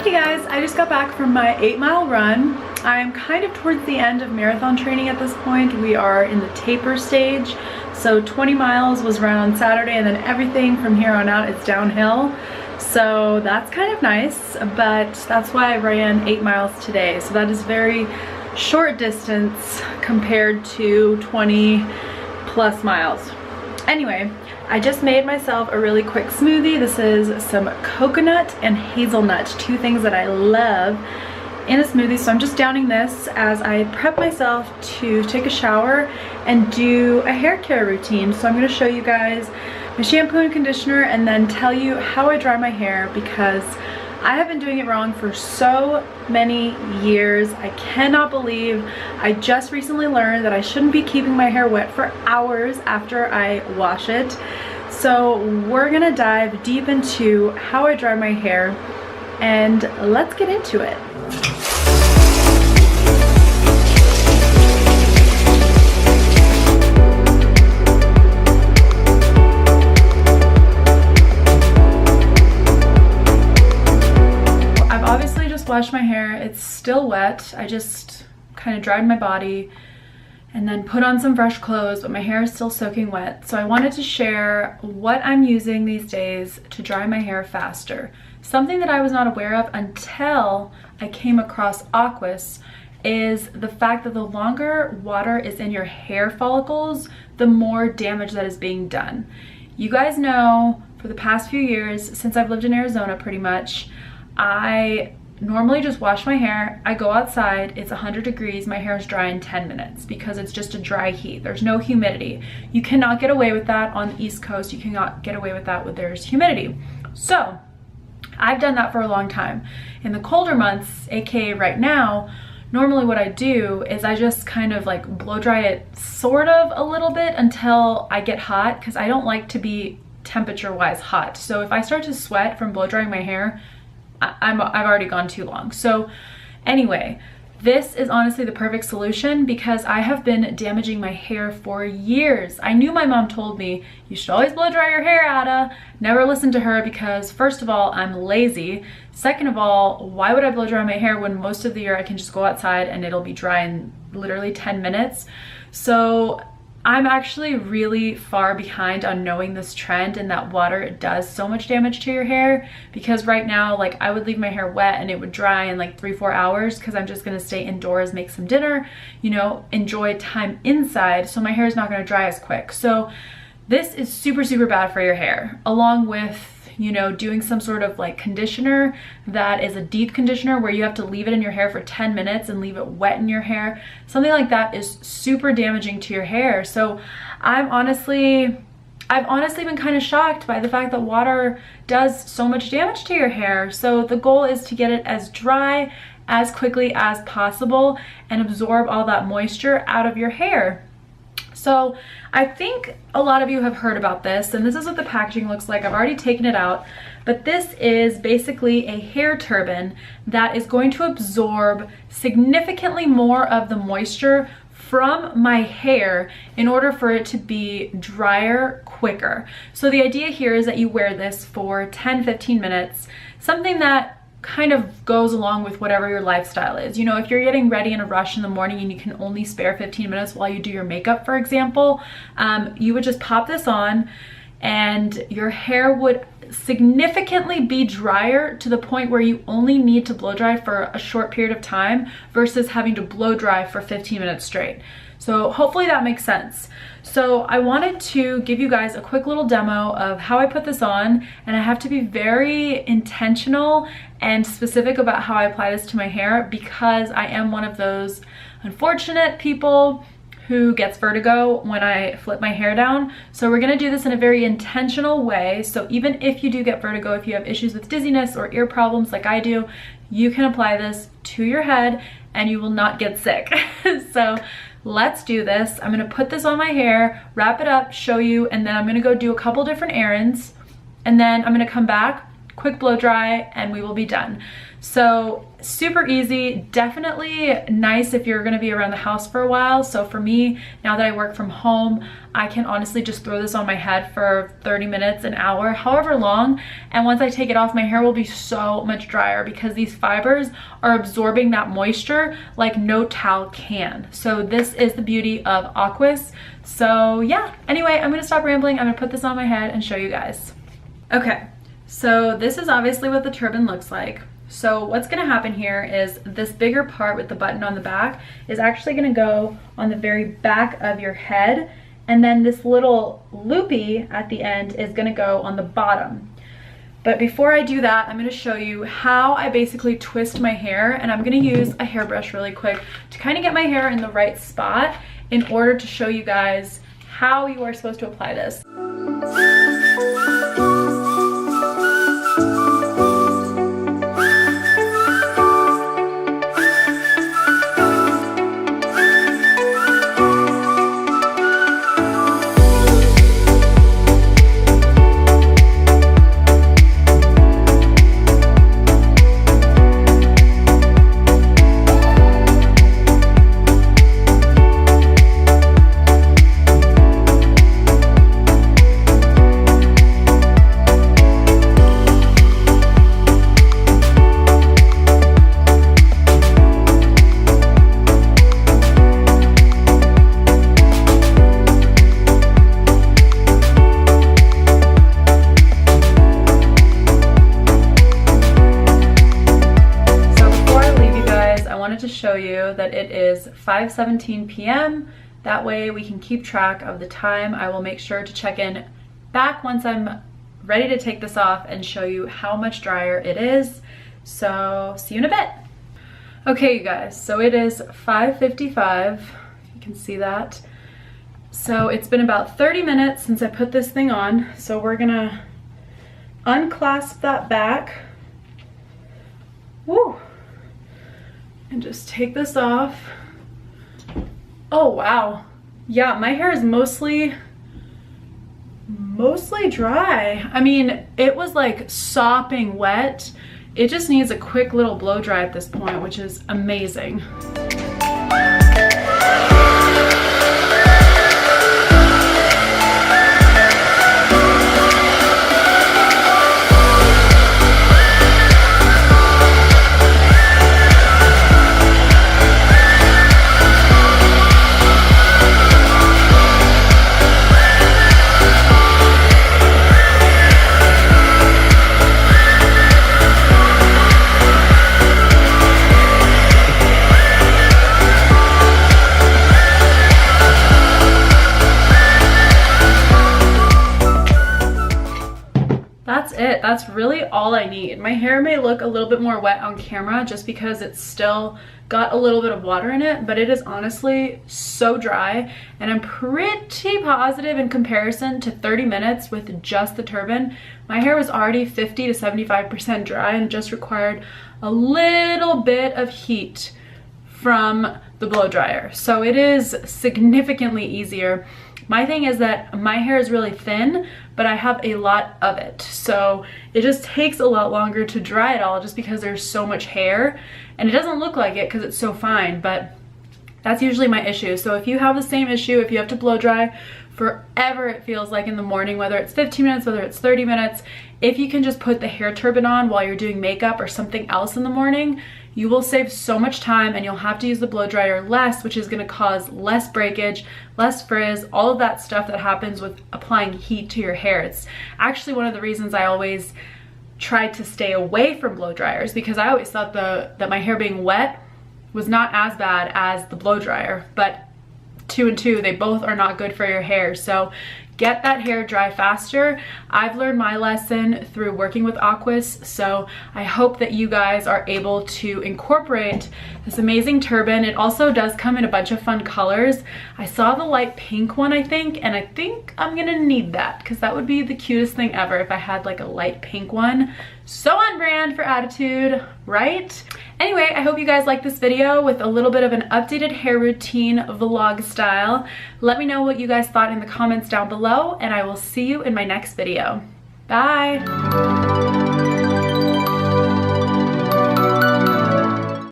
Hey guys, I just got back from my 8-mile run. I'm kind of towards the end of marathon training at this point. We are in the taper stage. So 20 miles was run on Saturday, and then everything from here on out is downhill. So that's kind of nice, but that's why I ran 8 miles today. So that is very short distance compared to 20 plus miles. Anyway, I just made myself a really quick smoothie. This is some coconut and hazelnut, two things that I love in a smoothie. So I'm just downing this as I prep myself to take a shower and do a hair care routine. So I'm gonna show you guys my shampoo and conditioner and then tell you how I dry my hair, because I have been doing it wrong for so many years. I cannot believe I just recently learned that I shouldn't be keeping my hair wet for hours after I wash it. So we're gonna dive deep into how I dry my hair, and let's get into it. Washed my hair. It's still wet. I just kind of dried my body and then put on some fresh clothes, but my hair is still soaking wet. So I wanted to share what I'm using these days to dry my hair faster. Something that I was not aware of until I came across Aquas is the fact that the longer water is in your hair follicles, the more damage that is being done. You guys know, for the past few years, since I've lived in Arizona pretty much, I normally just wash my hair. I go outside, it's 100 degrees, my hair is dry in 10 minutes because it's just a dry heat. There's no humidity. You cannot get away with that on the East Coast. You cannot get away with that when there's humidity. So I've done that for a long time. In the colder months, aka right now, normally what I do is I just kind of like blow dry it sort of a little bit until I get hot, because I don't like to be temperature wise hot. So if I start to sweat from blow drying my hair, I've already gone too long. So anyway, this is honestly the perfect solution because I have been damaging my hair for years. I knew my mom told me, you should always blow dry your hair, Ada. Never listened to her because, first of all, I'm lazy. Second of all, why would I blow dry my hair when most of the year I can just go outside and it'll be dry in literally 10 minutes? So I'm actually really far behind on knowing this trend and that water does so much damage to your hair, because right now, like, I would leave my hair wet and it would dry in like 3-4 hours because I'm just gonna stay indoors, make some dinner, you know, enjoy time inside, so my hair is not gonna dry as quick. So this is super, super bad for your hair, along with, you know, doing some sort of like conditioner that is a deep conditioner where you have to leave it in your hair for 10 minutes and leave it wet in your hair. Something like that is super damaging to your hair. So I've honestly been kind of shocked by the fact that water does so much damage to your hair. So the goal is to get it as dry as quickly as possible and absorb all that moisture out of your hair. So I think a lot of you have heard about this, and this is what the packaging looks like. I've already taken it out, but this is basically a hair turban that is going to absorb significantly more of the moisture from my hair in order for it to be drier quicker. So the idea here is that you wear this for 10-15 minutes, something that kind of goes along with whatever your lifestyle is. You know, if you're getting ready in a rush in the morning and you can only spare 15 minutes while you do your makeup, for example, you would just pop this on and your hair would significantly be drier to the point where you only need to blow dry for a short period of time versus having to blow dry for 15 minutes straight. So hopefully that makes sense. So I wanted to give you guys a quick little demo of how I put this on, and I have to be very intentional and specific about how I apply this to my hair because I am one of those unfortunate people who gets vertigo when I flip my hair down. So we're gonna do this in a very intentional way. So even if you do get vertigo, if you have issues with dizziness or ear problems like I do, you can apply this to your head and you will not get sick. So let's do this. I'm gonna put this on my hair, wrap it up, show you, and then I'm gonna go do a couple different errands. And then I'm gonna come back, quick blow dry, and we will be done. So super easy, definitely nice if you're gonna be around the house for a while. So for me, now that I work from home, I can honestly just throw this on my head for 30 minutes, an hour, however long. And once I take it off, my hair will be so much drier because these fibers are absorbing that moisture like no towel can. So this is the beauty of Aquis. So yeah, anyway, I'm gonna stop rambling. I'm gonna put this on my head and show you guys. Okay, so this is obviously what the turban looks like. So what's gonna happen here is this bigger part with the button on the back is actually gonna go on the very back of your head, and then this little loopy at the end is gonna go on the bottom. But before I do that, I'm gonna show you how I basically twist my hair, and I'm gonna use a hairbrush really quick to kind of get my hair in the right spot in order to show you guys how you are supposed to apply this. Show you that it is 5:17 p.m. That way we can keep track of the time. I will make sure to check in back once I'm ready to take this off and show you how much drier it is. So see you in a bit. Okay, you guys, so it is 5:55. You can see that. So it's been about 30 minutes since I put this thing on. So we're gonna unclasp that back. Woo! And just take this off. Oh wow, yeah, my hair is mostly dry. I mean, it was like sopping wet. It just needs a quick little blow dry at this point, which is amazing. That's it. That's really all I need. My hair may look a little bit more wet on camera just because it's still got a little bit of water in it, but it is honestly so dry, and I'm pretty positive in comparison to 30 minutes with just the turban, my hair was already 50 to 75% dry and just required a little bit of heat from the blow dryer. So it is significantly easier. My thing is that my hair is really thin, but I have a lot of it. So it just takes a lot longer to dry it all just because there's so much hair, and it doesn't look like it because it's so fine, but that's usually my issue. So if you have the same issue, if you have to blow dry forever, it feels like in the morning, whether it's 15 minutes, whether it's 30 minutes, if you can just put the hair turban on while you're doing makeup or something else in the morning, you will save so much time, and you'll have to use the blow dryer less, which is going to cause less breakage, less frizz, all of that stuff that happens with applying heat to your hair. It's actually one of the reasons I always tried to stay away from blow dryers, because I always thought that my hair being wet was not as bad as the blow dryer, but 2 and 2, they both are not good for your hair. So get that hair dry faster. I've learned my lesson through working with Aquis, so I hope that you guys are able to incorporate this amazing turban. It also does come in a bunch of fun colors. I saw the light pink one, I think, and I think I'm gonna need that because that would be the cutest thing ever if I had like a light pink one. So on brand for Attitude, right? Anyway, I hope you guys like this video with a little bit of an updated hair routine vlog style. Let me know what you guys thought in the comments down below, and I will see you in my next video. Bye!